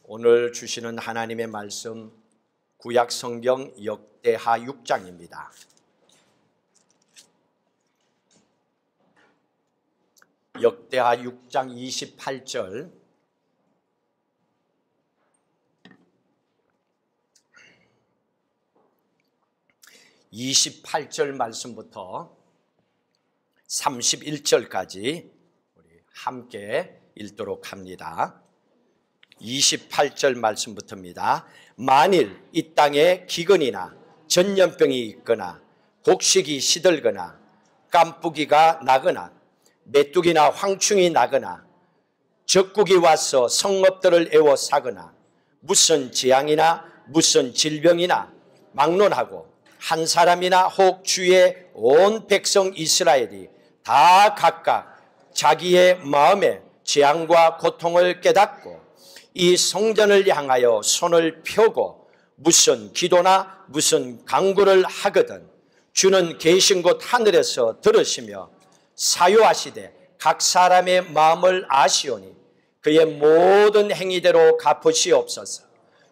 오늘 주시는 하나님의 말씀 구약 성경 역대하 6장입니다. 역대하 6장 28절 말씀부터 31절까지 우리 함께 읽도록 합니다. 28절 말씀부터입니다. 만일 이 땅에 기근이나 전염병이 있거나 곡식이 시들거나 깐뿌기가 나거나 메뚜기나 황충이 나거나 적국이 와서 성읍들을 에워싸거나 무슨 재앙이나 무슨 질병이나 막론하고 한 사람이나 혹 주의 온 백성 이스라엘이 다 각각 자기의 마음에 재앙과 고통을 깨닫고 이 성전을 향하여 손을 펴고 무슨 기도나 무슨 간구를 하거든 주는 계신 곳 하늘에서 들으시며 사유하시되 각 사람의 마음을 아시오니 그의 모든 행위대로 갚으시옵소서.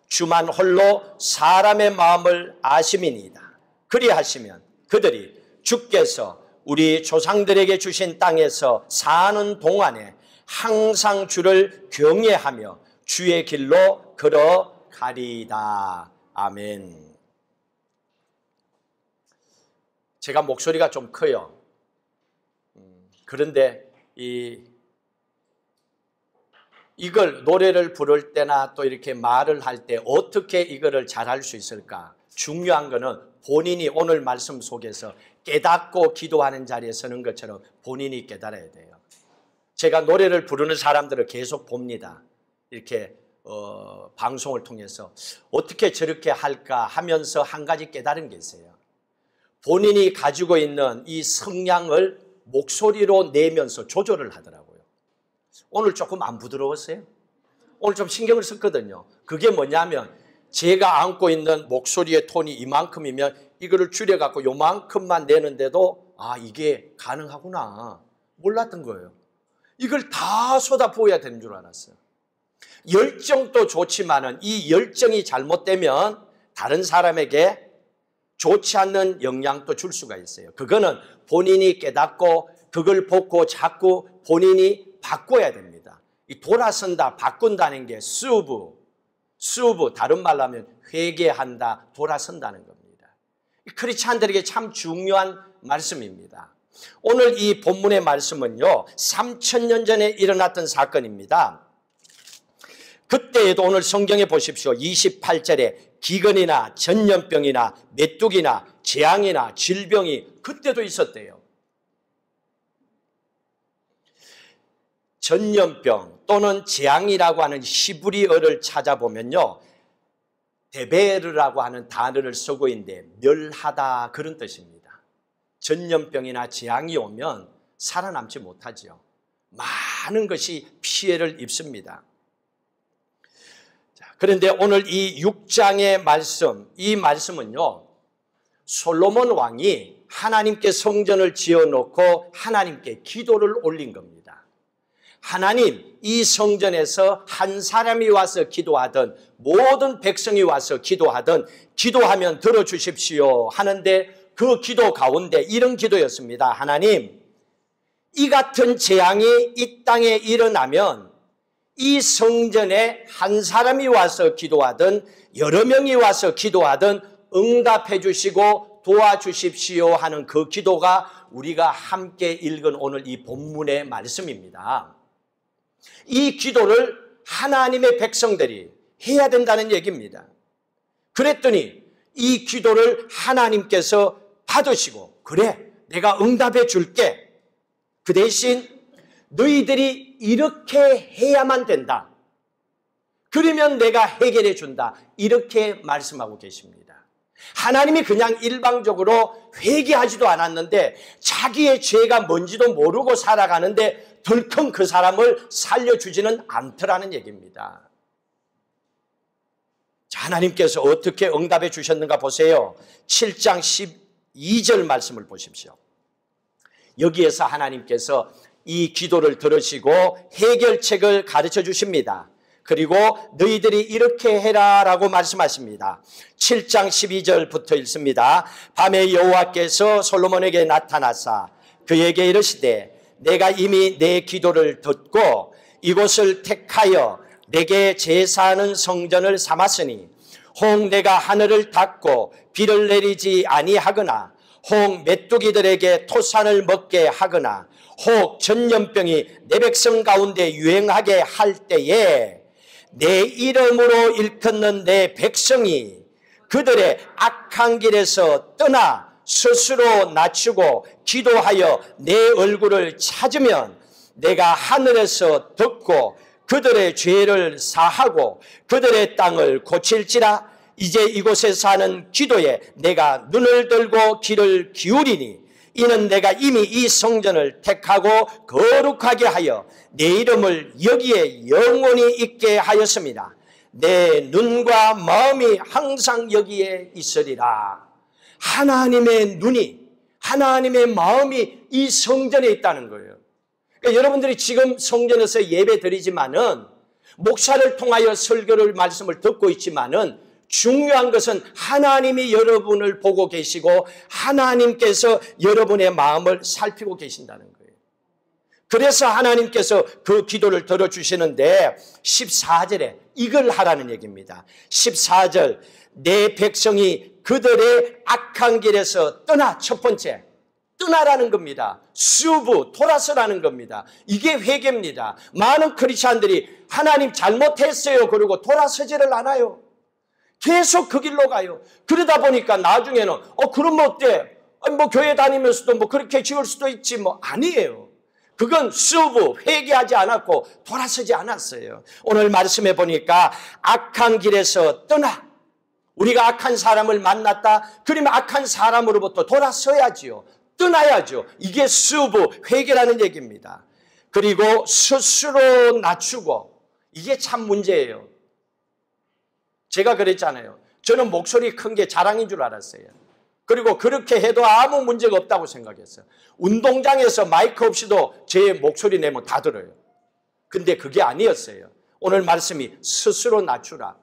주만 홀로 사람의 마음을 아심이니이다. 그리하시면 그들이 주께서 우리 조상들에게 주신 땅에서 사는 동안에 항상 주를 경외하며 주의 길로 걸어가리이다. 아멘. 제가 목소리가 좀 커요. 그런데 이걸 노래를 부를 때나 또 이렇게 말을 할 때 어떻게 이거를 잘할 수 있을까? 중요한 거는 본인이 오늘 말씀 속에서 깨닫고 기도하는 자리에 서는 것처럼 본인이 깨달아야 돼요. 제가 노래를 부르는 사람들을 계속 봅니다. 이렇게 방송을 통해서 어떻게 저렇게 할까 하면서 한 가지 깨달은 게 있어요. 본인이 가지고 있는 이 성량을 목소리로 내면서 조절을 하더라고요. 오늘 조금 안 부드러웠어요? 오늘 좀 신경을 썼거든요. 그게 뭐냐면 제가 안고 있는 목소리의 톤이 이만큼이면 이거를 줄여갖고 요만큼만 내는데도 이게 가능하구나 몰랐던 거예요. 이걸 다 쏟아부어야 되는 줄 알았어요. 열정도 좋지만은 이 열정이 잘못되면 다른 사람에게 좋지 않는 영향도 줄 수가 있어요. 그거는 본인이 깨닫고 그걸 보고 자꾸 본인이 바꿔야 됩니다. 이 돌아선다, 바꾼다는 게 수브, 다른 말로 하면 회개한다, 돌아선다는 겁니다. 크리스찬들에게 참 중요한 말씀입니다. 오늘 이 본문의 말씀은요, 3000년 전에 일어났던 사건입니다. 그때에도 오늘 성경에 보십시오. 28절에 기근이나 전염병이나 메뚜기나 재앙이나 질병이 그때도 있었대요. 전염병 또는 재앙이라고 하는 히브리어를 찾아보면요, 데베르라고 하는 단어를 쓰고 있는데 멸하다 그런 뜻입니다. 전염병이나 재앙이 오면 살아남지 못하죠. 많은 것이 피해를 입습니다. 그런데 오늘 이 6장의 말씀, 이 말씀은요, 솔로몬 왕이 하나님께 성전을 지어놓고 하나님께 기도를 올린 겁니다. 하나님, 이 성전에서 한 사람이 와서 기도하든 모든 백성이 와서 기도하든 기도하면 들어주십시오 하는데 그 기도 가운데 이런 기도였습니다. 하나님, 이 같은 재앙이 이 땅에 일어나면 이 성전에 한 사람이 와서 기도하든 여러 명이 와서 기도하든 응답해 주시고 도와주십시오 하는 그 기도가 우리가 함께 읽은 오늘 이 본문의 말씀입니다. 이 기도를 하나님의 백성들이 해야 된다는 얘기입니다. 그랬더니 이 기도를 하나님께서 받으시고 그래, 내가 응답해 줄게. 그 대신 너희들이 이렇게 해야만 된다. 그러면 내가 해결해 준다. 이렇게 말씀하고 계십니다. 하나님이 그냥 일방적으로 회개하지도 않았는데 자기의 죄가 뭔지도 모르고 살아가는데 덜컹 그 사람을 살려주지는 않더라는 얘기입니다. 자, 하나님께서 어떻게 응답해 주셨는가 보세요. 7장 12절 말씀을 보십시오. 여기에서 하나님께서 이 기도를 들으시고 해결책을 가르쳐 주십니다. 그리고 너희들이 이렇게 해라 라고 말씀하십니다. 7장 12절부터 읽습니다. 밤에 여호와께서 솔로몬에게 나타나사 그에게 이르시되 내가 이미 내 기도를 듣고 이곳을 택하여 내게 제사하는 성전을 삼았으니 혹 내가 하늘을 닫고 비를 내리지 아니하거나 혹 메뚜기들에게 토산을 먹게 하거나 혹 전염병이 내 백성 가운데 유행하게 할 때에 내 이름으로 일컫는 내 백성이 그들의 악한 길에서 떠나 스스로 낮추고 기도하여 내 얼굴을 찾으면 내가 하늘에서 듣고 그들의 죄를 사하고 그들의 땅을 고칠지라. 이제 이곳에 사는 기도에 내가 눈을 들고 귀를 기울이니 이는 내가 이미 이 성전을 택하고 거룩하게 하여 내 이름을 여기에 영원히 있게 하였습니다. 내 눈과 마음이 항상 여기에 있으리라. 하나님의 눈이, 하나님의 마음이 이 성전에 있다는 거예요. 그러니까 여러분들이 지금 성전에서 예배 드리지만은 목사를 통하여 설교를 말씀을 듣고 있지만은 중요한 것은 하나님이 여러분을 보고 계시고 하나님께서 여러분의 마음을 살피고 계신다는 거예요. 그래서 하나님께서 그 기도를 들어주시는데 14절에 이걸 하라는 얘기입니다. 14절 내 백성이 그들의 악한 길에서 떠나. 첫 번째 떠나라는 겁니다. 수부 돌아서라는 겁니다. 이게 회개입니다. 많은 크리스찬들이 하나님 잘못했어요 그러고 돌아서지를 않아요. 계속 그 길로 가요. 그러다 보니까 나중에는 그러면 어때? 뭐 교회 다니면서도 뭐 그렇게 지을 수도 있지. 뭐 아니에요. 그건 수부 회개하지 않았고 돌아서지 않았어요. 오늘 말씀해 보니까 악한 길에서 떠나. 우리가 악한 사람을 만났다. 그러면 악한 사람으로부터 돌아서야지요. 떠나야죠. 이게 수부 회개라는 얘기입니다. 그리고 스스로 낮추고. 이게 참 문제예요. 제가 그랬잖아요. 저는 목소리 큰 게 자랑인 줄 알았어요. 그리고 그렇게 해도 아무 문제가 없다고 생각했어요. 운동장에서 마이크 없이도 제 목소리 내면 다 들어요. 근데 그게 아니었어요. 오늘 말씀이 스스로 낮추라.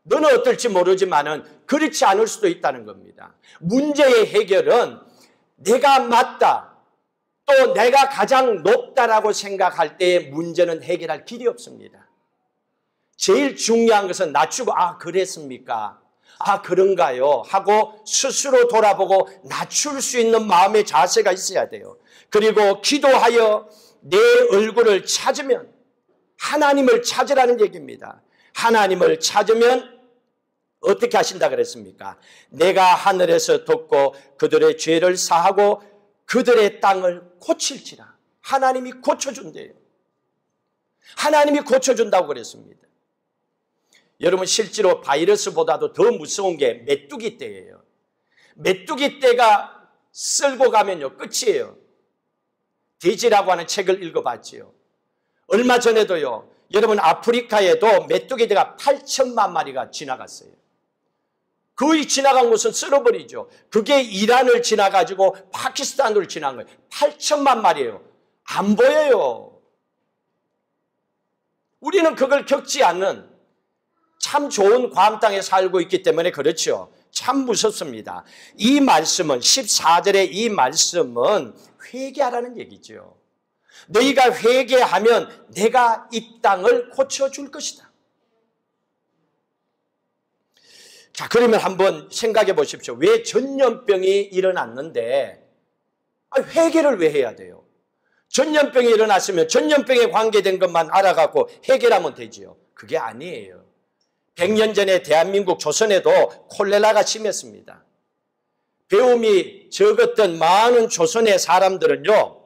너는 어떨지 모르지만은 그렇지 않을 수도 있다는 겁니다. 문제의 해결은 내가 맞다, 또 내가 가장 높다라고 생각할 때의 문제는 해결할 길이 없습니다. 제일 중요한 것은 낮추고 그랬습니까? 그런가요? 하고 스스로 돌아보고 낮출 수 있는 마음의 자세가 있어야 돼요. 그리고 기도하여 내 얼굴을 찾으면 하나님을 찾으라는 얘기입니다. 하나님을 찾으면 어떻게 하신다 그랬습니까? 내가 하늘에서 듣고 그들의 죄를 사하고 그들의 땅을 고칠지라. 하나님이 고쳐준대요. 하나님이 고쳐준다고 그랬습니다. 여러분 실제로 바이러스보다도 더 무서운 게 메뚜기 떼예요. 메뚜기 떼가 쓸고 가면요 끝이에요. 돼지라고 하는 책을 읽어봤지요. 얼마 전에도요. 여러분 아프리카에도 메뚜기가 8천만 마리가 지나갔어요. 거의 지나간 곳은 쓸어버리죠. 그게 이란을 지나가지고 파키스탄으로 지나간 거예요. 8천만 마리예요. 안 보여요. 우리는 그걸 겪지 않는 참 좋은 괌 땅에 살고 있기 때문에 그렇죠. 참 무섭습니다. 이 말씀은 14절의 이 말씀은 회개하라는 얘기죠. 너희가 회개하면 내가 이 땅을 고쳐줄 것이다. 자, 그러면 한번 생각해 보십시오. 왜 전염병이 일어났는데 회개를 왜 해야 돼요? 전염병이 일어났으면 전염병에 관계된 것만 알아갖고 해결하면 되지요. 그게 아니에요. 100년 전에 대한민국 조선에도 콜레라가 심했습니다. 배움이 적었던 많은 조선의 사람들은요,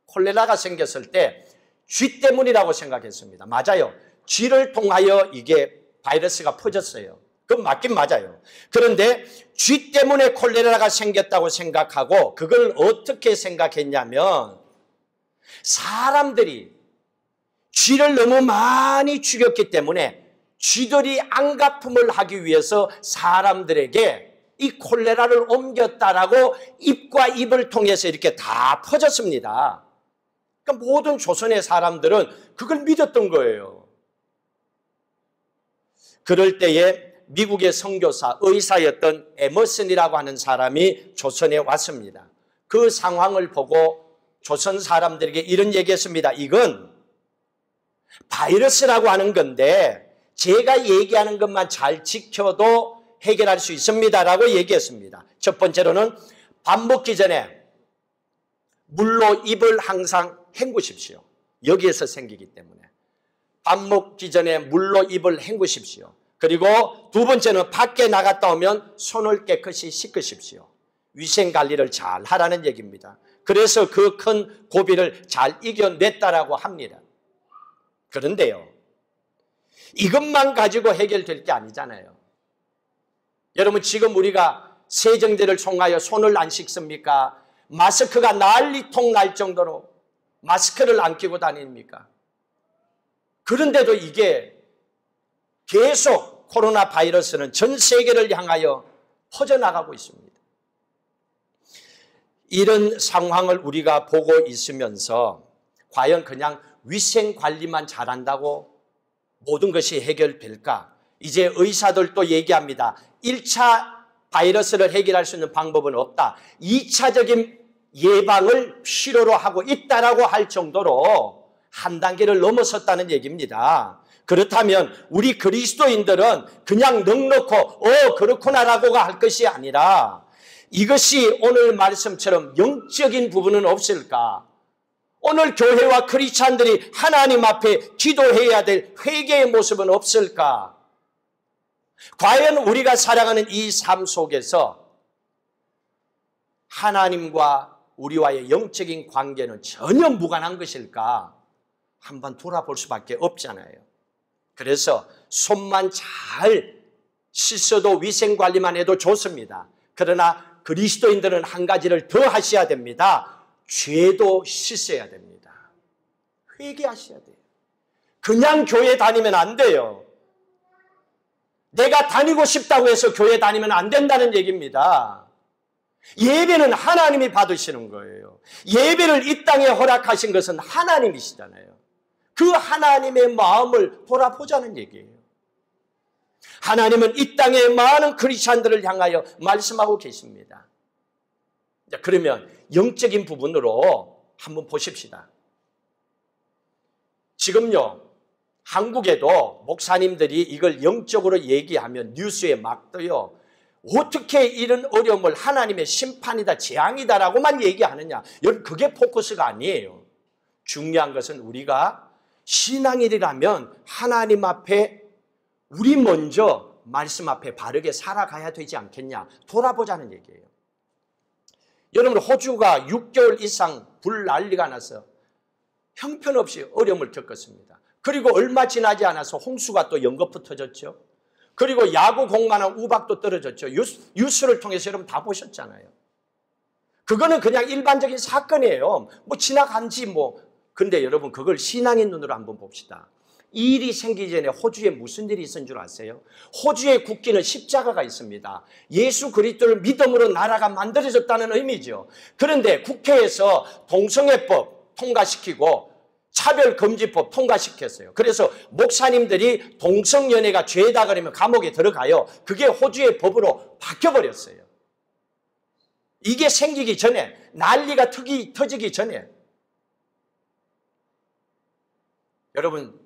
콜레라가 생겼을 때 쥐 때문이라고 생각했습니다. 맞아요. 쥐를 통하여 이게 바이러스가 퍼졌어요. 그건 맞긴 맞아요. 그런데 쥐 때문에 콜레라가 생겼다고 생각하고 그걸 어떻게 생각했냐면 사람들이 쥐를 너무 많이 죽였기 때문에 쥐들이 안가품을 하기 위해서 사람들에게 이 콜레라를 옮겼다라고 입과 입을 통해서 이렇게 다 퍼졌습니다. 그러니까 모든 조선의 사람들은 그걸 믿었던 거예요. 그럴 때에 미국의 선교사, 의사였던 에머슨이라고 하는 사람이 조선에 왔습니다. 그 상황을 보고 조선 사람들에게 이런 얘기했습니다. 이건 바이러스라고 하는 건데 제가 얘기하는 것만 잘 지켜도 해결할 수 있습니다라고 얘기했습니다. 첫 번째로는 밥 먹기 전에 물로 입을 항상 헹구십시오. 여기에서 생기기 때문에. 밥 먹기 전에 물로 입을 헹구십시오. 그리고 두 번째는 밖에 나갔다 오면 손을 깨끗이 씻으십시오. 위생관리를 잘 하라는 얘기입니다. 그래서 그 큰 고비를 잘 이겨냈다라고 합니다. 그런데요, 이것만 가지고 해결될 게 아니잖아요. 여러분, 지금 우리가 세정제를 통하여 손을 안 씻습니까? 마스크가 난리통 날 정도로 마스크를 안 끼고 다닙니까? 그런데도 이게 계속 코로나 바이러스는 전 세계를 향하여 퍼져나가고 있습니다. 이런 상황을 우리가 보고 있으면서 과연 그냥 위생관리만 잘한다고 모든 것이 해결될까? 이제 의사들도 얘기합니다. 1차 바이러스를 해결할 수 있는 방법은 없다. 2차적인 예방을 필요로 하고 있다라고 할 정도로 한 단계를 넘어섰다는 얘기입니다. 그렇다면 우리 그리스도인들은 그냥 넉넉고 그렇구나라고가 할 것이 아니라 이것이 오늘 말씀처럼 영적인 부분은 없을까? 오늘 교회와 크리스찬들이 하나님 앞에 기도해야 될 회개의 모습은 없을까? 과연 우리가 살아가는 이 삶 속에서 하나님과 우리와의 영적인 관계는 전혀 무관한 것일까? 한번 돌아볼 수밖에 없잖아요. 그래서 손만 잘 씻어도 위생관리만 해도 좋습니다. 그러나 그리스도인들은 한 가지를 더 하셔야 됩니다. 죄도 씻어야 됩니다. 회개하셔야 돼요. 그냥 교회 다니면 안 돼요. 내가 다니고 싶다고 해서 교회 다니면 안 된다는 얘기입니다. 예배는 하나님이 받으시는 거예요. 예배를 이 땅에 허락하신 것은 하나님이시잖아요. 그 하나님의 마음을 돌아보자는 얘기예요. 하나님은 이 땅의 많은 크리스찬들을 향하여 말씀하고 계십니다. 자, 그러면 영적인 부분으로 한번 보십시다. 지금요, 한국에도 목사님들이 이걸 영적으로 얘기하면 뉴스에 막 떠요. 어떻게 이런 어려움을 하나님의 심판이다, 재앙이다라고만 얘기하느냐. 여러분, 그게 포커스가 아니에요. 중요한 것은 우리가 신앙인이라면 하나님 앞에 우리 먼저 말씀 앞에 바르게 살아가야 되지 않겠냐. 돌아보자는 얘기예요. 여러분, 호주가 6개월 이상 불 난리가 나서 형편없이 어려움을 겪었습니다. 그리고 얼마 지나지 않아서 홍수가 또 연거푸 터졌죠. 그리고 야구 공만한 우박도 떨어졌죠. 뉴스를 통해서 여러분 다 보셨잖아요. 그거는 그냥 일반적인 사건이에요. 뭐 지나간지 뭐. 근데 여러분, 그걸 신앙의 눈으로 한번 봅시다. 이 일이 생기기 전에 호주에 무슨 일이 있었는 줄 아세요? 호주의 국기는 십자가가 있습니다. 예수 그리스도를 믿음으로 나라가 만들어졌다는 의미죠. 그런데 국회에서 동성애법 통과시키고 차별금지법 통과시켰어요. 그래서 목사님들이 동성연애가 죄다 그러면 감옥에 들어가요. 그게 호주의 법으로 바뀌어버렸어요. 이게 생기기 전에, 난리가 터지기 전에. 여러분,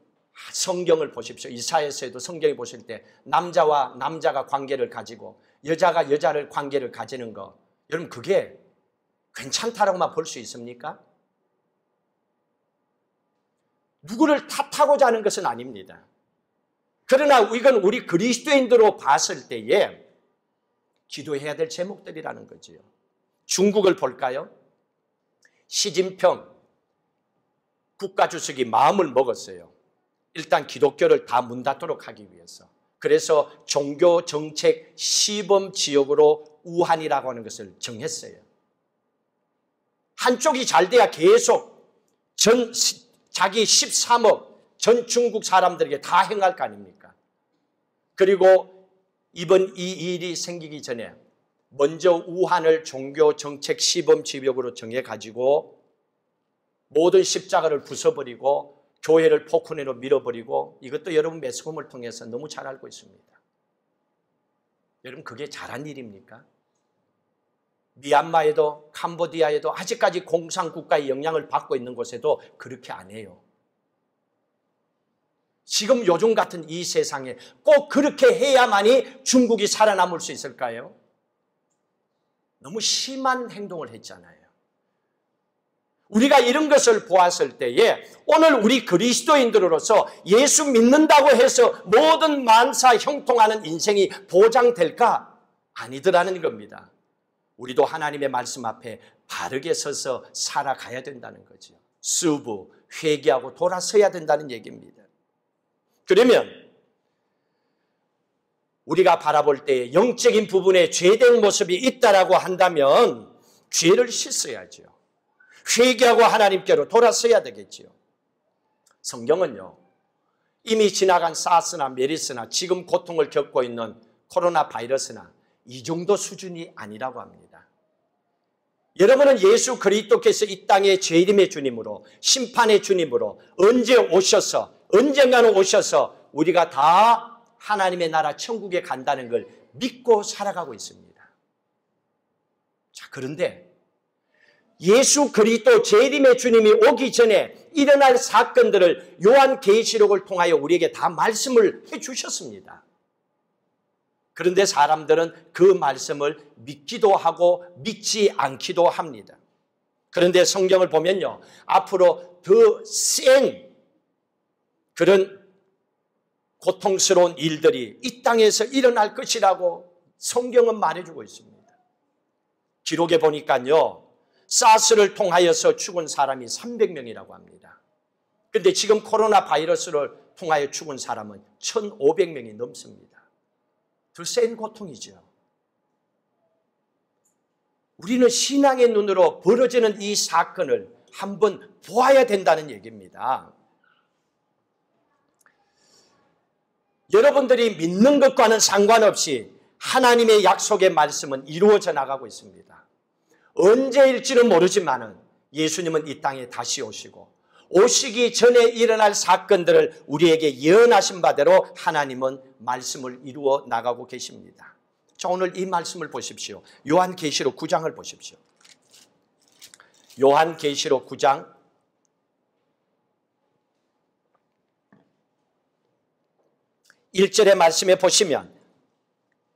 성경을 보십시오. 이사야서에도 성경에 보실 때 남자와 남자가 관계를 가지고 여자가 여자를 관계를 가지는 거, 여러분 그게 괜찮다라고만 볼 수 있습니까? 누구를 탓하고자 하는 것은 아닙니다. 그러나 이건 우리 그리스도인들로 봤을 때에 기도해야 될 제목들이라는 거지요. 중국을 볼까요? 시진핑 국가주석이 마음을 먹었어요. 일단 기독교를 다 문 닫도록 하기 위해서. 그래서 종교정책 시범지역으로 우한이라고 하는 것을 정했어요. 한쪽이 잘 돼야 계속 자기 13억 전 중국 사람들에게 다 행할 거 아닙니까? 그리고 이번 이 일이 생기기 전에 먼저 우한을 종교정책 시범지역으로 정해가지고 모든 십자가를 부숴버리고 교회를 포크레인으로 밀어버리고 이것도 여러분 매스컴을 통해서 너무 잘 알고 있습니다. 여러분 그게 잘한 일입니까? 미얀마에도 캄보디아에도 아직까지 공산국가의 영향을 받고 있는 곳에도 그렇게 안 해요. 지금 요즘 같은 이 세상에 꼭 그렇게 해야만이 중국이 살아남을 수 있을까요? 너무 심한 행동을 했잖아요. 우리가 이런 것을 보았을 때에 오늘 우리 그리스도인들로서 예수 믿는다고 해서 모든 만사 형통하는 인생이 보장될까? 아니더라는 겁니다. 우리도 하나님의 말씀 앞에 바르게 서서 살아가야 된다는 거죠. 수부, 회개하고 돌아서야 된다는 얘기입니다. 그러면 우리가 바라볼 때 영적인 부분에 죄된 모습이 있다라고 한다면 죄를 씻어야죠. 회개하고 하나님께로 돌아서야 되겠지요. 성경은요, 이미 지나간 사스나 메르스나 지금 고통을 겪고 있는 코로나 바이러스나 이 정도 수준이 아니라고 합니다. 여러분은 예수 그리스도께서 이 땅에 재림의 주님으로 심판의 주님으로 언젠가는 오셔서 우리가 다 하나님의 나라 천국에 간다는 걸 믿고 살아가고 있습니다. 자, 그런데 예수 그리스도 재림의 주님이 오기 전에 일어날 사건들을 요한계시록을 통하여 우리에게 다 말씀을 해주셨습니다. 그런데 사람들은 그 말씀을 믿기도 하고 믿지 않기도 합니다. 그런데 성경을 보면요, 앞으로 더 센 그런 고통스러운 일들이 이 땅에서 일어날 것이라고 성경은 말해주고 있습니다. 기록에 보니까요, 사스를 통하여서 죽은 사람이 300명이라고 합니다. 그런데 지금 코로나 바이러스를 통하여 죽은 사람은 1,500명이 넘습니다. 더 센 고통이죠. 우리는 신앙의 눈으로 벌어지는 이 사건을 한번 보아야 된다는 얘기입니다. 여러분들이 믿는 것과는 상관없이 하나님의 약속의 말씀은 이루어져 나가고 있습니다. 언제일지는 모르지만은 예수님은 이 땅에 다시 오시기 전에 일어날 사건들을 우리에게 예언하신 바대로 하나님은 말씀을 이루어 나가고 계십니다. 자, 오늘 이 말씀을 보십시오. 요한계시록 9장을 보십시오. 요한계시록 9장 1절의 말씀에 보시면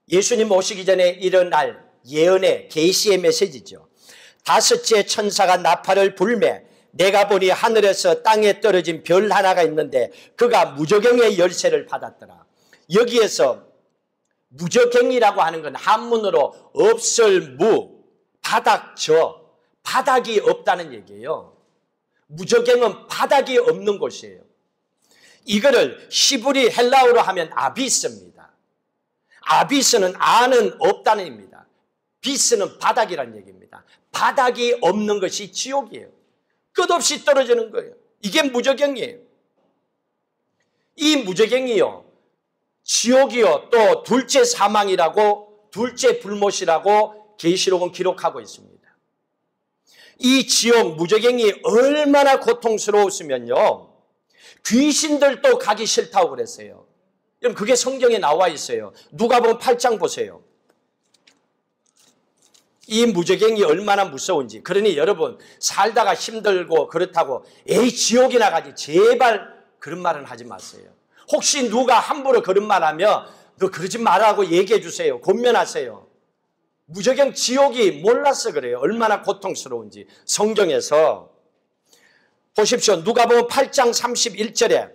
예수님 오시기 전에 일어날 예언의 계시의 메시지죠. 다섯째 천사가 나팔을 불매 내가 보니 하늘에서 땅에 떨어진 별 하나가 있는데 그가 무저갱의 열쇠를 받았더라. 여기에서 무저갱이라고 하는 건 한문으로 없을무, 바닥저, 바닥이 없다는 얘기예요. 무저갱은 바닥이 없는 곳이에요. 이거를 히브리 헬라어로 하면 아비스입니다. 아비스는 아는 없다는 의미입니다. 비스는 바닥이라는 얘기입니다. 바닥이 없는 것이 지옥이에요. 끝없이 떨어지는 거예요. 이게 무저갱이에요. 이 무저갱이요, 지옥이요, 또 둘째 사망이라고, 둘째 불못이라고 계시록은 기록하고 있습니다. 이 지옥 무저갱이 얼마나 고통스러웠으면요, 귀신들도 가기 싫다고 그랬어요. 여러분 그게 성경에 나와 있어요. 누가복음 8장 보세요. 이 무저갱이 얼마나 무서운지. 그러니 여러분 살다가 힘들고 그렇다고 에이 지옥이나 가지 제발 그런 말은 하지 마세요. 혹시 누가 함부로 그런 말하면 너 그러지 말라고 얘기해 주세요. 권면하세요. 무저갱 지옥이 몰라서 그래요. 얼마나 고통스러운지. 성경에서 보십시오. 누가복음 8장 31절에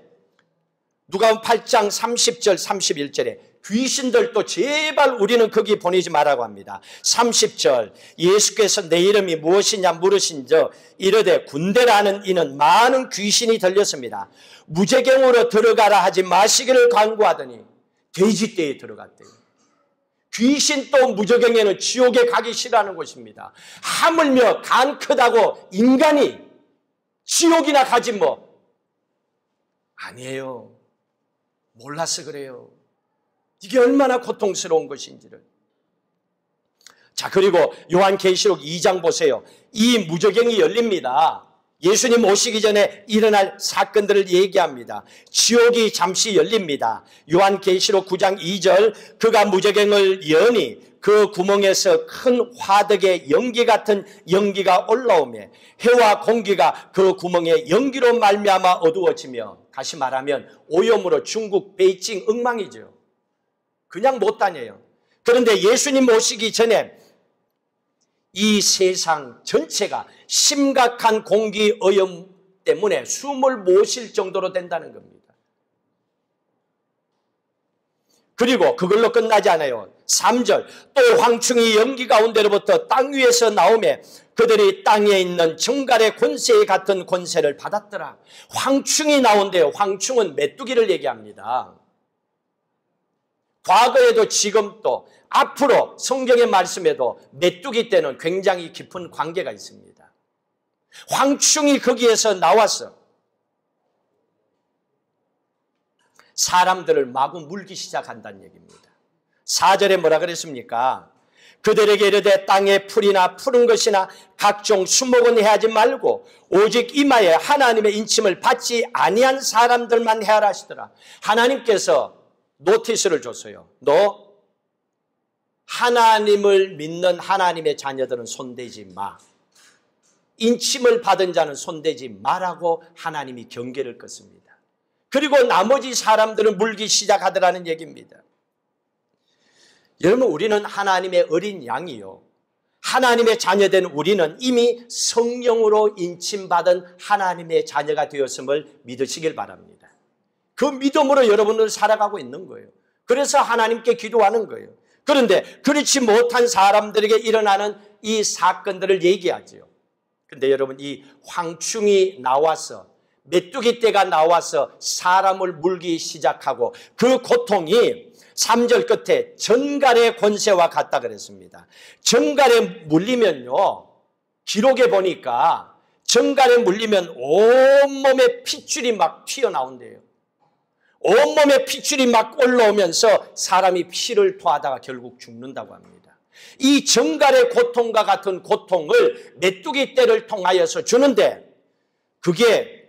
누가복음 8장 30절 31절에 귀신들도 제발 우리는 거기 보내지 말라고 합니다. 30절 예수께서 내 이름이 무엇이냐 물으신저 이르되 군대라는 이는 많은 귀신이 들렸습니다. 무저갱으로 들어가라 하지 마시기를 간구하더니 돼지떼에 들어갔대요. 귀신 또 무저갱에는 지옥에 가기 싫어하는 곳입니다. 하물며 간 크다고 인간이 지옥이나 가지 뭐. 아니에요. 몰라서 그래요. 이게 얼마나 고통스러운 것인지를. 자, 그리고 요한계시록 2장 보세요. 이 무저갱이 열립니다. 예수님 오시기 전에 일어날 사건들을 얘기합니다. 지옥이 잠시 열립니다. 요한계시록 9장 2절 그가 무저갱을 여니 그 구멍에서 큰 화덕의 연기 같은 연기가 올라오며 해와 공기가 그 구멍에 연기로 말미암아 어두워지며, 다시 말하면 오염으로 중국 베이징 엉망이죠. 그냥 못 다녀요. 그런데 예수님 오시기 전에 이 세상 전체가 심각한 공기 오염 때문에 숨을 못 쉴 정도로 된다는 겁니다. 그리고 그걸로 끝나지 않아요. 3절 또 황충이 연기 가운데로부터 땅 위에서 나오며 그들이 땅에 있는 정갈의 권세 같은 권세를 받았더라. 황충이 나온대요. 황충은 메뚜기를 얘기합니다. 과거에도 지금도 앞으로 성경의 말씀에도 메뚜기 때는 굉장히 깊은 관계가 있습니다. 황충이 거기에서 나와서 사람들을 마구 물기 시작한다는 얘기입니다. 4절에 뭐라 그랬습니까? 그들에게 이르되 땅의 풀이나 푸른 것이나 각종 수목은 해하지 말고 오직 이마에 하나님의 인침을 받지 아니한 사람들만 해하라 하시더라. 하나님께서 노티스를 줬어요. 너 하나님을 믿는 하나님의 자녀들은 손대지 마. 인침을 받은 자는 손대지 마라고 하나님이 경계를 껐습니다. 그리고 나머지 사람들은 물기 시작하더라는 얘기입니다. 여러분, 우리는 하나님의 어린 양이요. 하나님의 자녀된 우리는 이미 성령으로 인침받은 하나님의 자녀가 되었음을 믿으시길 바랍니다. 그 믿음으로 여러분들 살아가고 있는 거예요. 그래서 하나님께 기도하는 거예요. 그런데 그렇지 못한 사람들에게 일어나는 이 사건들을 얘기하죠. 그런데 여러분, 이 황충이 나와서 메뚜기 떼가 나와서 사람을 물기 시작하고 그 고통이 3절 끝에 전갈의 권세와 같다 그랬습니다. 전갈에 물리면요, 기록에 보니까 전갈에 물리면 온몸에 핏줄이 막 튀어나온대요. 온몸에 핏줄이 막 올라오면서 사람이 피를 토하다가 결국 죽는다고 합니다. 이 전갈의 고통과 같은 고통을 메뚜기 떼를 통하여서 주는데, 그게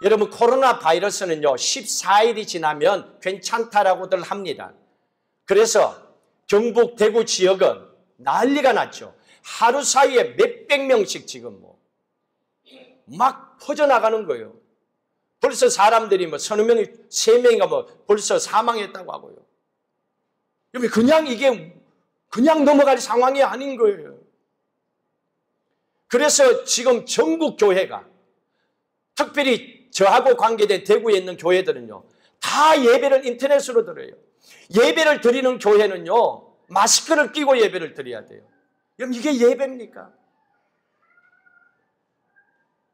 여러분 코로나 바이러스는요 14일이 지나면 괜찮다라고들 합니다. 그래서 경북 대구 지역은 난리가 났죠. 하루 사이에 몇백 명씩 지금 막 퍼져나가는 거예요. 벌써 사람들이 서너 명이, 3명이가 벌써 사망했다고 하고요. 그냥 이게 그냥 넘어갈 상황이 아닌 거예요. 그래서 지금 전국 교회가, 특별히 저하고 관계된 대구에 있는 교회들은요, 다 예배를 인터넷으로 드려요. 예배를 드리는 교회는요, 마스크를 끼고 예배를 드려야 돼요. 여러분, 이게 예배입니까?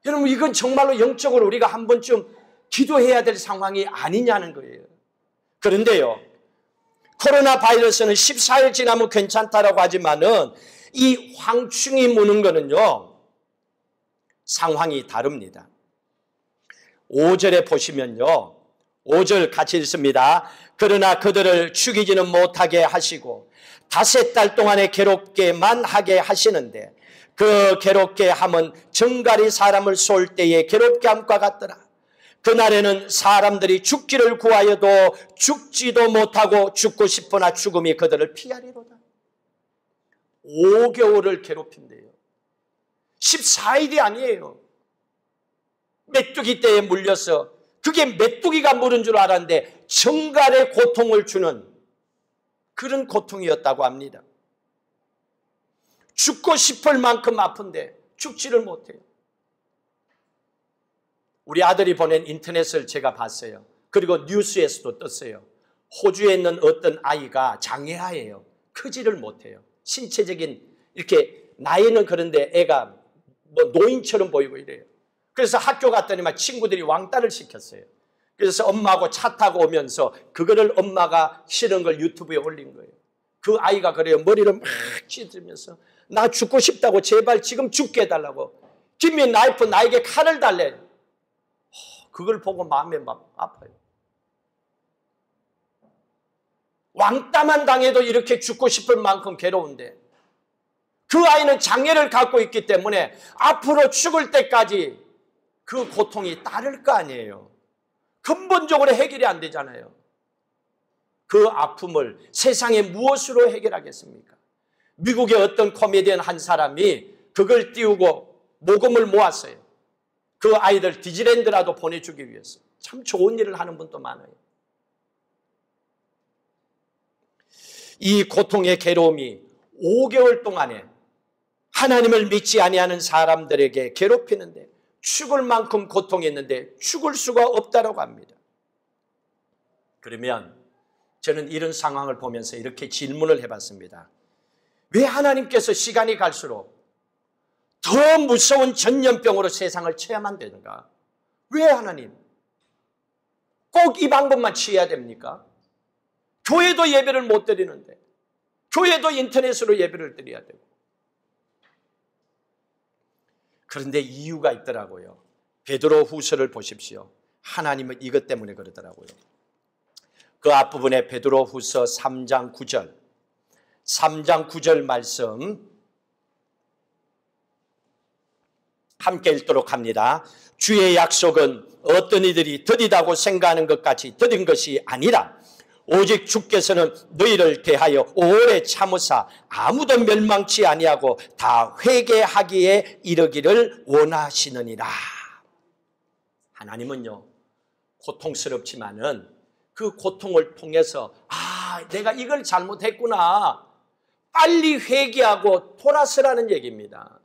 여러분, 이건 정말로 영적으로 우리가 한 번쯤 기도해야 될 상황이 아니냐는 거예요. 그런데요, 코로나 바이러스는 14일 지나면 괜찮다라고 하지만은 이 황충이 무는 거는요, 상황이 다릅니다. 5절에 보시면요, 5절 같이 읽습니다. 그러나 그들을 죽이지는 못하게 하시고 닷새 달 동안에 괴롭게만 하게 하시는데 그 괴롭게 함은 정갈이 사람을 쏠 때의 괴롭게 함과 같더라. 그날에는 사람들이 죽기를 구하여도 죽지도 못하고 죽고 싶으나 죽음이 그들을 피하리로다. 5개월을 괴롭힌대요. 14일이 아니에요. 메뚜기 떼에 물려서, 그게 메뚜기가 물은 줄 알았는데 정갈의 고통을 주는 그런 고통이었다고 합니다. 죽고 싶을 만큼 아픈데 죽지를 못해요. 우리 아들이 보낸 인터넷을 제가 봤어요. 그리고 뉴스에서도 떴어요. 호주에 있는 어떤 아이가 장애아예요. 크지를 못해요. 신체적인, 이렇게 나이는 그런데 애가 노인처럼 보이고 이래요. 그래서 학교 갔더니만 친구들이 왕따를 시켰어요. 그래서 엄마하고 차 타고 오면서 그거를 엄마가 싫은 걸 유튜브에 올린 거예요. 그 아이가 그래요. 머리를 막 찢으면서 나 죽고 싶다고, 제발 지금 죽게 해달라고. Give me knife, 나에게 칼을 달래. 그걸 보고 마음이 막 아파요. 왕따만 당해도 이렇게 죽고 싶을 만큼 괴로운데, 그 아이는 장애를 갖고 있기 때문에 앞으로 죽을 때까지 그 고통이 따를 거 아니에요. 근본적으로 해결이 안 되잖아요. 그 아픔을 세상에 무엇으로 해결하겠습니까? 미국의 어떤 코미디언 한 사람이 그걸 띄우고 모금을 모았어요. 그 아이들 디즈니랜드라도 보내주기 위해서. 참 좋은 일을 하는 분도 많아요. 이 고통의 괴로움이 5개월 동안에 하나님을 믿지 아니하는 사람들에게 괴롭히는데 죽을 만큼 고통했는데 죽을 수가 없다고 합니다. 그러면 저는 이런 상황을 보면서 이렇게 질문을 해봤습니다. 왜 하나님께서 시간이 갈수록 더 무서운 전염병으로 세상을 쳐야만 되는가? 왜 하나님? 꼭 이 방법만 취해야 됩니까? 교회도 예배를 못 드리는데, 교회도 인터넷으로 예배를 드려야 되고. 그런데 이유가 있더라고요. 베드로 후서를 보십시오. 하나님은 이것 때문에 그러더라고요. 그 앞부분에 베드로 후서 3장 9절, 3장 9절 말씀 함께 읽도록 합니다. 주의 약속은 어떤 이들이 더디다고 생각하는 것 같이 더딘 것이 아니라 오직 주께서는 너희를 대하여 오래 참으사 아무도 멸망치 아니하고 다 회개하기에 이르기를 원하시느니라. 하나님은요, 고통스럽지만은 그 고통을 통해서 내가 이걸 잘못했구나, 빨리 회개하고 돌아서라는 얘기입니다.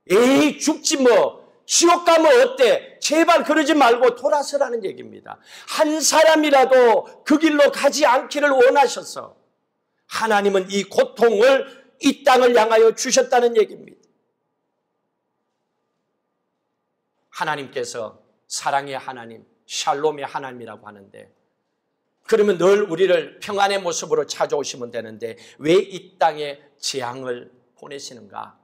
에이, 죽지 뭐, 지옥 가면 어때? 제발 그러지 말고 돌아서라는 얘기입니다. 한 사람이라도 그 길로 가지 않기를 원하셔서 하나님은 이 고통을, 이 땅을 향하여 주셨다는 얘기입니다. 하나님께서 사랑의 하나님, 샬롬의 하나님이라고 하는데, 그러면 늘 우리를 평안의 모습으로 찾아오시면 되는데 왜 이 땅에 재앙을 보내시는가?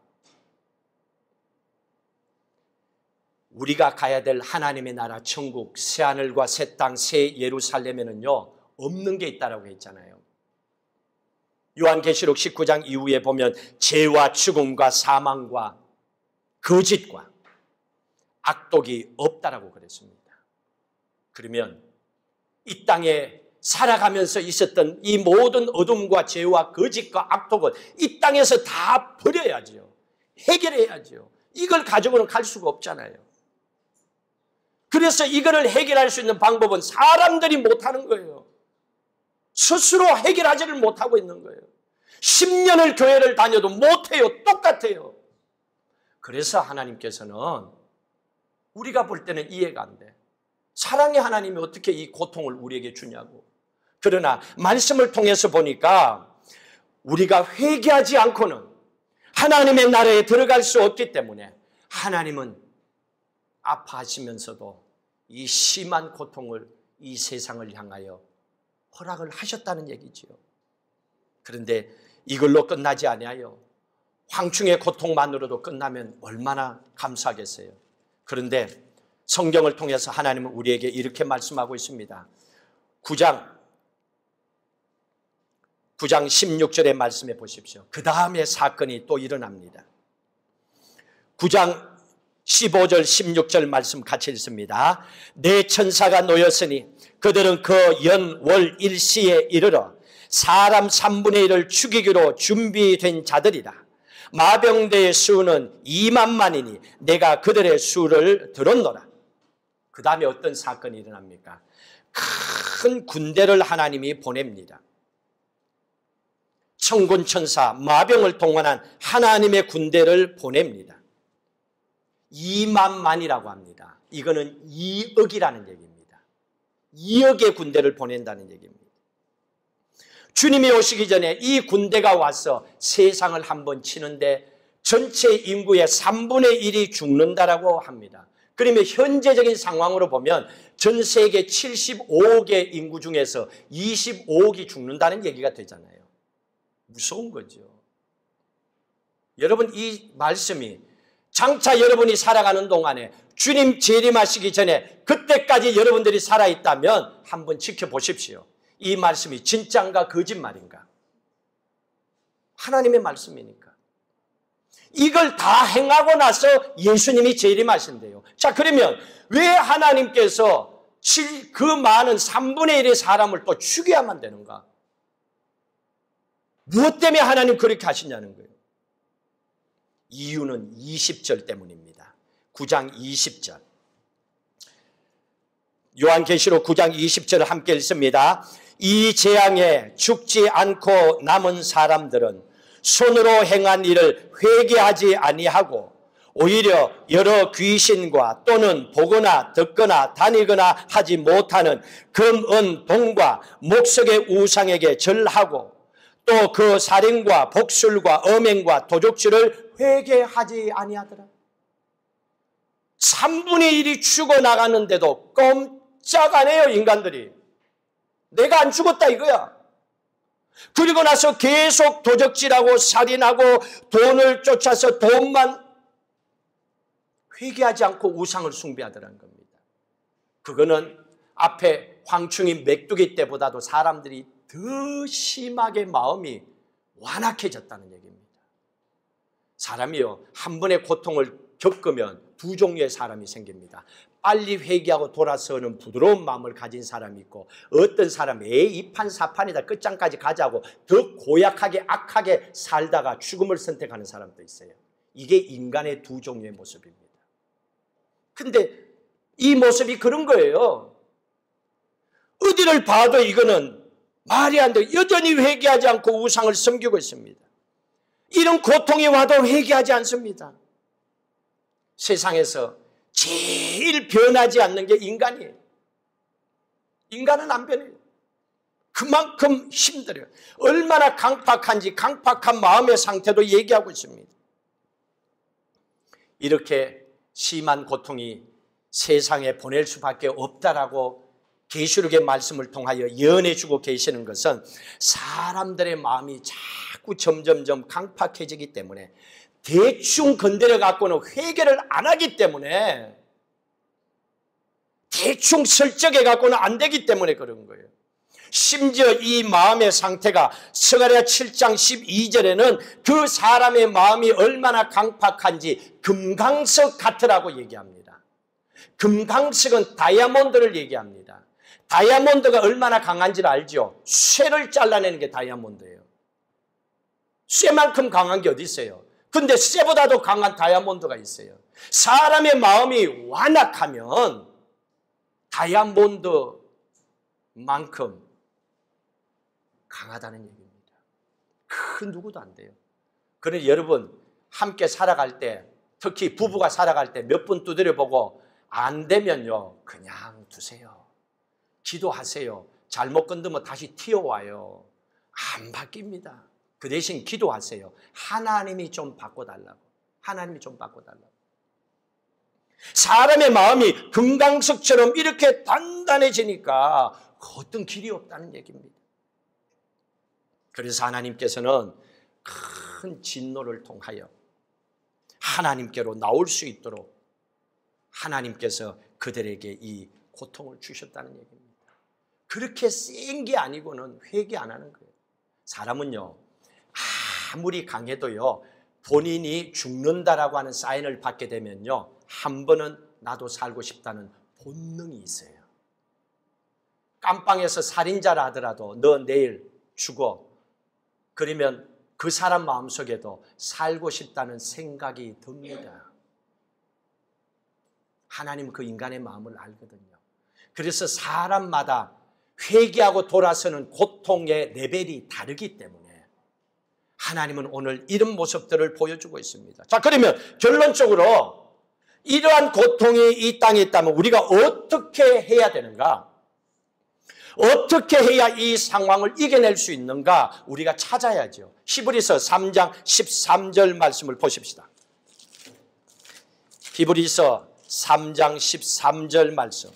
우리가 가야 될 하나님의 나라 천국, 새하늘과 새 땅, 새 예루살렘에는요 없는 게 있다라고 했잖아요. 요한계시록 19장 이후에 보면 죄와 죽음과 사망과 거짓과 악독이 없다라고 그랬습니다. 그러면 이 땅에 살아가면서 있었던 이 모든 어둠과 죄와 거짓과 악독은 이 땅에서 다 버려야죠. 해결해야죠. 이걸 가지고는 갈 수가 없잖아요. 그래서 이거를 해결할 수 있는 방법은 사람들이 못하는 거예요. 스스로 해결하지를 못하고 있는 거예요. 10년을 교회를 다녀도 못해요. 똑같아요. 그래서 하나님께서는 우리가 볼 때는 이해가 안 돼. 사랑의 하나님이 어떻게 이 고통을 우리에게 주냐고. 그러나 말씀을 통해서 보니까 우리가 회개하지 않고는 하나님의 나라에 들어갈 수 없기 때문에 하나님은 아파하시면서도 이 심한 고통을 이 세상을 향하여 허락을 하셨다는 얘기지요. 그런데 이걸로 끝나지 아니하여 황충의 고통만으로도 끝나면 얼마나 감사하겠어요. 그런데 성경을 통해서 하나님은 우리에게 이렇게 말씀하고 있습니다. 9장 16절의 말씀해 보십시오. 그 다음에 사건이 또 일어납니다. 9장 15절 16절 말씀 같이 읽습니다. 내 천사가 놓였으니 그들은 그 연 월 일시에 이르러 사람 3분의 1을 죽이기로 준비된 자들이다. 마병대의 수는 2만만이니 내가 그들의 수를 들었노라. 그 다음에 어떤 사건이 일어납니까? 큰 군대를 하나님이 보냅니다. 천군 천사 마병을 동원한 하나님의 군대를 보냅니다. 2만만이라고 합니다. 이거는 2억이라는 얘기입니다. 2억의 군대를 보낸다는 얘기입니다. 주님이 오시기 전에 이 군대가 와서 세상을 한번 치는데 전체 인구의 3분의 1이 죽는다라고 합니다. 그러면 현재적인 상황으로 보면 전 세계 75억의 인구 중에서 25억이 죽는다는 얘기가 되잖아요. 무서운 거죠. 여러분, 이 말씀이 장차 여러분이 살아가는 동안에 주님 재림하시기 전에 그때까지 여러분들이 살아있다면 한번 지켜보십시오. 이 말씀이 진짜인가 거짓말인가? 하나님의 말씀이니까. 이걸 다 행하고 나서 예수님이 재림하신대요. 자, 그러면 왜 하나님께서 그 많은 3분의 1의 사람을 또 죽여야만 되는가? 무엇 때문에 하나님 그렇게 하시냐는 거예요. 이유는 20절 때문입니다. 9장 20절. 요한계시록 9장 20절을 함께 읽습니다. 이 재앙에 죽지 않고 남은 사람들은 손으로 행한 일을 회개하지 아니하고 오히려 여러 귀신과 또는 보거나 듣거나 다니거나 하지 못하는 금, 은, 동과 목석의 우상에게 절하고 또 그 살인과 복술과 음행과 도적질을 회개하지 아니하더라. 3분의 1이 죽어나가는데도 꼼짝 안 해요, 인간들이. 내가 안 죽었다 이거야. 그리고 나서 계속 도적질하고 살인하고 돈을 쫓아서 돈만 회개하지 않고 우상을 숭배하더라는 겁니다. 그거는 앞에 황충이 메뚜기 때보다도 사람들이 더 심하게 마음이 완악해졌다는 얘기입니다. 사람이요, 한 번의 고통을 겪으면 두 종류의 사람이 생깁니다. 빨리 회개하고 돌아서는 부드러운 마음을 가진 사람이 있고, 어떤 사람은 이판사판이다 끝장까지 가자고 더 고약하게 악하게 살다가 죽음을 선택하는 사람도 있어요. 이게 인간의 두 종류의 모습입니다. 근데 이 모습이 그런 거예요. 어디를 봐도 이거는 말이 안 돼요. 여전히 회개하지 않고 우상을 섬기고 있습니다. 이런 고통이 와도 회개하지 않습니다. 세상에서 제일 변하지 않는 게 인간이에요. 인간은 안 변해요. 그만큼 힘들어요. 얼마나 강팍한지 강팍한 마음의 상태도 얘기하고 있습니다. 이렇게 심한 고통이 세상에 보낼 수밖에 없다라고 계시록의 말씀을 통하여 예언해주고 계시는 것은 사람들의 마음이 자꾸 점점점 강팍해지기 때문에, 대충 건드려 갖고는 회개를 안 하기 때문에, 대충 설적해 갖고는 안 되기 때문에 그런 거예요. 심지어 이 마음의 상태가 스가랴 7장 12절에는 그 사람의 마음이 얼마나 강팍한지 금강석 같으라고 얘기합니다. 금강석은 다이아몬드를 얘기합니다. 다이아몬드가 얼마나 강한지를 알죠? 쇠를 잘라내는 게 다이아몬드예요. 쇠만큼 강한 게 어디 있어요? 근데 쇠보다도 강한 다이아몬드가 있어요. 사람의 마음이 완악하면 다이아몬드만큼 강하다는 얘기입니다. 그 누구도 안 돼요. 그러니 여러분, 함께 살아갈 때, 특히 부부가 살아갈 때 몇 분 두드려보고 안 되면요, 그냥 두세요. 기도하세요. 잘못 건드면 다시 튀어와요. 안 바뀝니다. 그 대신 기도하세요. 하나님이 좀 바꿔달라고. 하나님이 좀 바꿔달라고. 사람의 마음이 금강석처럼 이렇게 단단해지니까 어떤 길이 없다는 얘기입니다. 그래서 하나님께서는 큰 진노를 통하여 하나님께로 나올 수 있도록 하나님께서 그들에게 이 고통을 주셨다는 얘기입니다. 그렇게 센 게 아니고는 회개 안 하는 거예요. 사람은요, 아무리 강해도요, 본인이 죽는다라고 하는 사인을 받게 되면요, 한 번은 나도 살고 싶다는 본능이 있어요. 깜빵에서 살인자라 하더라도 너 내일 죽어. 그러면 그 사람 마음속에도 살고 싶다는 생각이 듭니다. 하나님은 그 인간의 마음을 알거든요. 그래서 사람마다 회개하고 돌아서는 고통의 레벨이 다르기 때문에 하나님은 오늘 이런 모습들을 보여주고 있습니다. 자, 그러면 결론적으로 이러한 고통이 이 땅에 있다면 우리가 어떻게 해야 되는가? 어떻게 해야 이 상황을 이겨낼 수 있는가? 우리가 찾아야죠. 히브리서 3장 13절 말씀을 보십시다. 히브리서 3장 13절 말씀.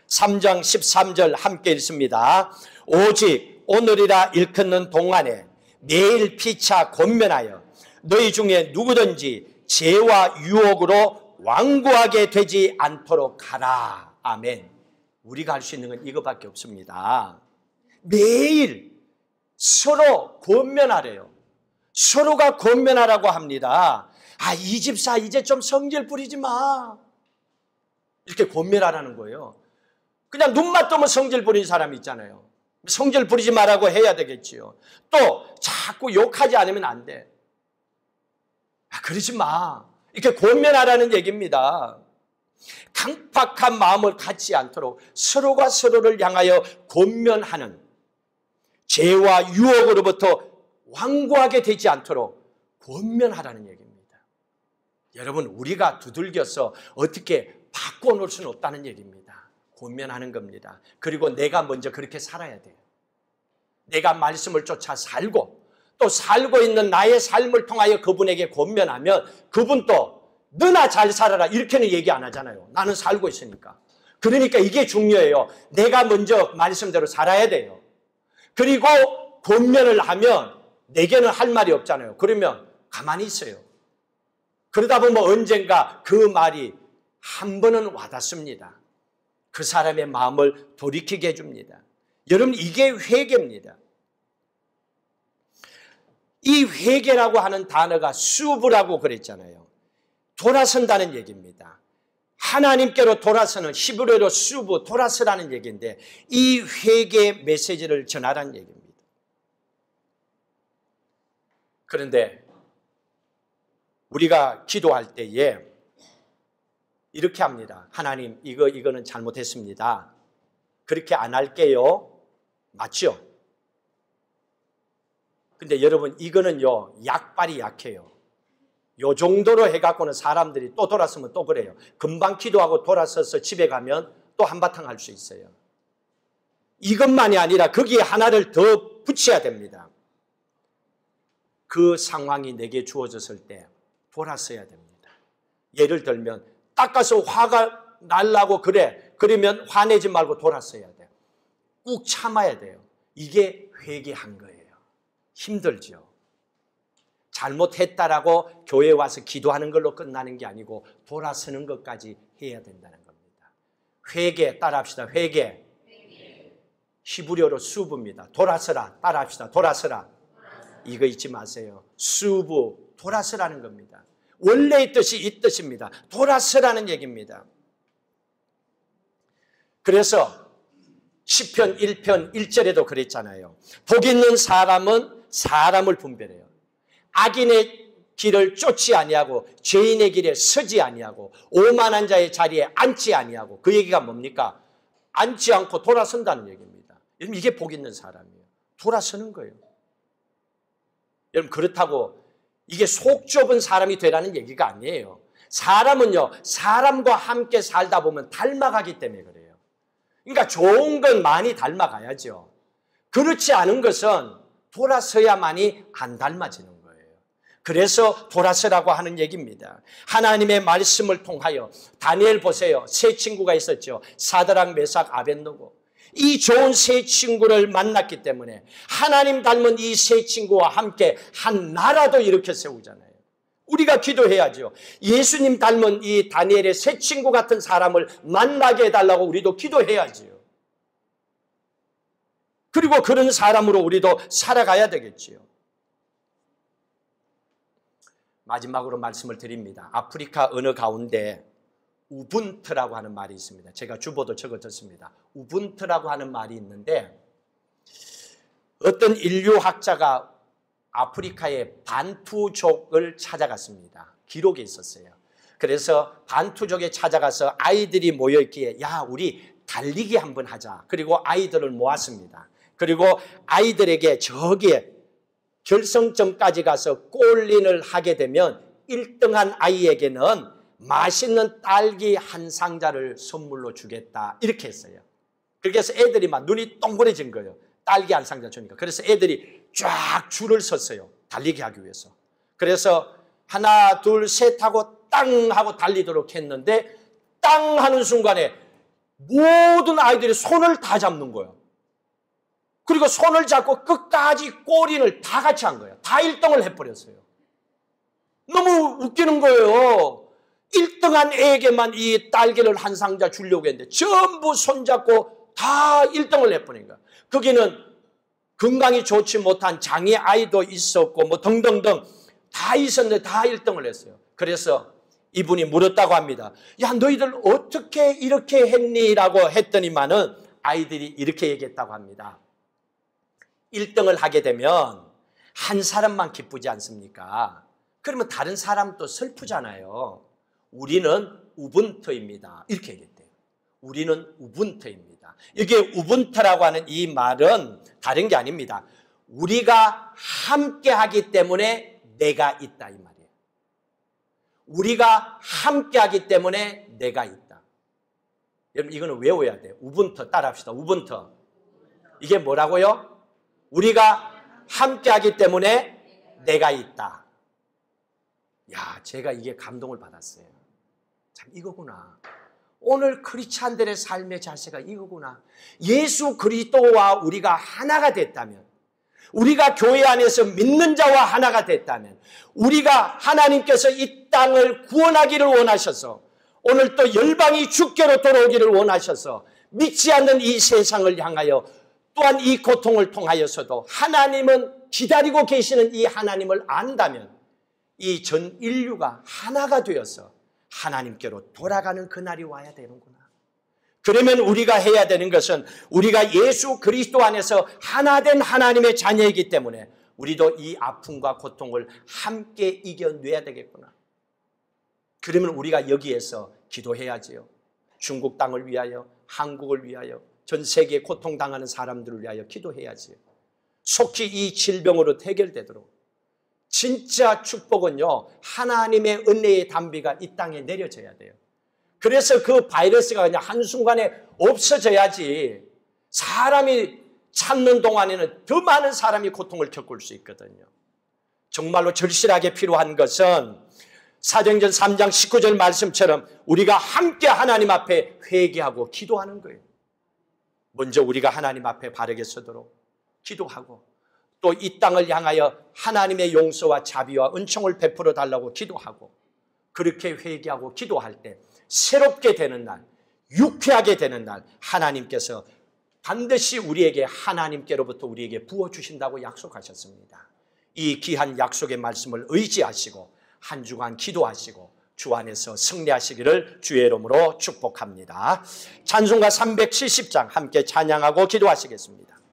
3장 13절 함께 읽습니다. 오직 오늘이라 일컫는 동안에 매일 피차 권면하여 너희 중에 누구든지 죄와 유혹으로 완고하게 되지 않도록 하라. 아멘. 우리가 할 수 있는 건 이거밖에 없습니다. 매일 서로 권면하래요. 서로가 권면하라고 합니다. 아, 이 집사 이제 좀 성질 부리지 마. 이렇게 권면하라는 거예요. 그냥 눈만 뜨면 성질 부리는 사람이 있잖아요. 성질 부리지 말라고 해야 되겠지요. 또 자꾸 욕하지 않으면 안 돼. 아, 그러지 마. 이렇게 권면하라는 얘기입니다. 강팍한 마음을 갖지 않도록 서로가 서로를 향하여 권면하는, 죄와 유혹으로부터 완고하게 되지 않도록 권면하라는 얘기입니다. 여러분, 우리가 두들겨서 어떻게 바꿔놓을 수는 없다는 얘기입니다. 권면하는 겁니다. 그리고 내가 먼저 그렇게 살아야 돼요. 내가 말씀을 쫓아 살고 또 살고 있는 나의 삶을 통하여 그분에게 권면하면 그분도 너나 잘 살아라 이렇게는 얘기 안 하잖아요. 나는 살고 있으니까. 그러니까 이게 중요해요. 내가 먼저 말씀대로 살아야 돼요. 그리고 권면을 하면 내게는 할 말이 없잖아요. 그러면 가만히 있어요. 그러다 보면 언젠가 그 말이 한 번은 와닿습니다. 그 사람의 마음을 돌이키게 해줍니다. 여러분, 이게 회개입니다. 이 회개라고 하는 단어가 수브라고 그랬잖아요. 돌아선다는 얘기입니다. 하나님께로 돌아서는 히브리어로 수브, 돌아서라는 얘기인데 이 회개 메시지를 전하라는 얘기입니다. 그런데 우리가 기도할 때에 이렇게 합니다. 하나님, 이거는 잘못했습니다. 그렇게 안 할게요. 맞죠? 근데 여러분, 이거는요, 약발이 약해요. 요 정도로 해갖고는 사람들이 또 돌아서면 또 그래요. 금방 기도하고 돌아서서 집에 가면 또 한바탕 할 수 있어요. 이것만이 아니라 거기에 하나를 더 붙여야 됩니다. 그 상황이 내게 주어졌을 때 돌아서야 됩니다. 예를 들면 닦아서 화가 날라고 그러면 화내지 말고 돌아서야 돼요. 꾹 참아야 돼요. 이게 회개한 거예요. 힘들죠. 잘못했다라고 교회에 와서 기도하는 걸로 끝나는 게 아니고 돌아서는 것까지 해야 된다는 겁니다. 회개 따라합시다. 회개. 히브리어로 수브입니다. 돌아서라. 따라합시다. 돌아서라. 이거 잊지 마세요. 수브, 돌아서라는 겁니다. 원래의 뜻이 이 뜻입니다. 돌아서라는 얘기입니다. 그래서 시편 1편 1절에도 그랬잖아요. 복 있는 사람은 사람을 분별해요. 악인의 길을 쫓지 아니하고 죄인의 길에 서지 아니하고 오만한 자의 자리에 앉지 아니하고, 그 얘기가 뭡니까? 앉지 않고 돌아선다는 얘기입니다. 여러분, 이게 복 있는 사람이에요. 돌아서는 거예요. 여러분, 그렇다고 이게 속 좁은 사람이 되라는 얘기가 아니에요. 사람은요, 사람과 함께 살다 보면 닮아가기 때문에 그래요. 그러니까 좋은 건 많이 닮아가야죠. 그렇지 않은 것은 돌아서야만이 안 닮아지는 거예요. 그래서 돌아서라고 하는 얘기입니다. 하나님의 말씀을 통하여 다니엘 보세요. 세 친구가 있었죠. 사드락, 메삭, 아벳느고. 이 좋은 세 친구를 만났기 때문에 하나님 닮은 이 세 친구와 함께 한 나라도 일으켜 세우잖아요. 우리가 기도해야죠. 예수님 닮은 이 다니엘의 세 친구 같은 사람을 만나게 해달라고 우리도 기도해야지요. 그리고 그런 사람으로 우리도 살아가야 되겠지요. 마지막으로 말씀을 드립니다. 아프리카 언어 가운데 우분트라고 하는 말이 있습니다. 제가 주보도 적어줬습니다. 우분트라고 하는 말이 있는데 어떤 인류학자가 아프리카의 반투족을 찾아갔습니다. 기록에 있었어요. 그래서 반투족에 찾아가서 아이들이 모여있기에 야, 우리 달리기 한번 하자. 그리고 아이들을 모았습니다. 그리고 아이들에게 저기에 결승점까지 가서 골린을 하게 되면 1등한 아이에게는 맛있는 딸기 한 상자를 선물로 주겠다. 이렇게 했어요. 그래서 애들이 막 눈이 동그래진 거예요. 딸기 한 상자 주니까. 그래서 애들이 쫙 줄을 섰어요. 달리기 하기 위해서. 그래서 하나, 둘, 셋 하고 땅 하고 달리도록 했는데 땅 하는 순간에 모든 아이들이 손을 다 잡는 거예요. 그리고 손을 잡고 끝까지 골인을 다 같이 한 거예요. 다 1등을 해버렸어요. 너무 웃기는 거예요. 1등한 애에게만 이 딸기를 한 상자 주려고 했는데 전부 손잡고 다 1등을 해버린 거예요. 거기는 건강이 좋지 못한 장애 아이도 있었고 뭐 등등등 다 있었는데 다 1등을 했어요. 그래서 이분이 물었다고 합니다. 야, 너희들 어떻게 이렇게 했니? 라고 했더니만은 아이들이 이렇게 얘기했다고 합니다. 1등을 하게 되면 한 사람만 기쁘지 않습니까? 그러면 다른 사람도 슬프잖아요. 우리는 우분투입니다. 이렇게 얘기했대요. 우리는 우분투입니다. 이게 우분투라고 하는 이 말은 다른 게 아닙니다. 우리가 함께 하기 때문에 내가 있다 이 말이에요. 우리가 함께 하기 때문에 내가 있다. 여러분 이거는 외워야 돼요. 우분투 따라합시다. 우분투. 이게 뭐라고요? 우리가 함께 하기 때문에 내가 있다. 야, 제가 이게 감동을 받았어요. 참 이거구나. 오늘 크리스찬들의 삶의 자세가 이거구나. 예수 그리스도와 우리가 하나가 됐다면, 우리가 교회 안에서 믿는 자와 하나가 됐다면, 우리가 하나님께서 이 땅을 구원하기를 원하셔서 오늘 또 열방이 주께로 돌아오기를 원하셔서 믿지 않는 이 세상을 향하여 또한 이 고통을 통하여서도 하나님은 기다리고 계시는 이 하나님을 안다면 이 전 인류가 하나가 되어서 하나님께로 돌아가는 그날이 와야 되는구나. 그러면 우리가 해야 되는 것은 우리가 예수 그리스도 안에서 하나된 하나님의 자녀이기 때문에 우리도 이 아픔과 고통을 함께 이겨내야 되겠구나. 그러면 우리가 여기에서 기도해야지요. 중국 땅을 위하여, 한국을 위하여, 전 세계에 고통당하는 사람들을 위하여 기도해야지요. 속히 이 질병으로 해결되도록. 진짜 축복은요, 하나님의 은혜의 담비가 이 땅에 내려져야 돼요. 그래서 그 바이러스가 그냥 한순간에 없어져야지 사람이 찾는 동안에는 더 많은 사람이 고통을 겪을 수 있거든요. 정말로 절실하게 필요한 것은 사도행전 3장 19절 말씀처럼 우리가 함께 하나님 앞에 회개하고 기도하는 거예요. 먼저 우리가 하나님 앞에 바르게 서도록 기도하고 또 이 땅을 향하여 하나님의 용서와 자비와 은총을 베풀어 달라고 기도하고 그렇게 회개하고 기도할 때 새롭게 되는 날, 유쾌하게 되는 날 하나님께서 반드시 우리에게 하나님께로부터 우리에게 부어주신다고 약속하셨습니다. 이 귀한 약속의 말씀을 의지하시고 한 주간 기도하시고 주 안에서 승리하시기를 주의 이름으로 축복합니다. 찬송가 370장 함께 찬양하고 기도하시겠습니다.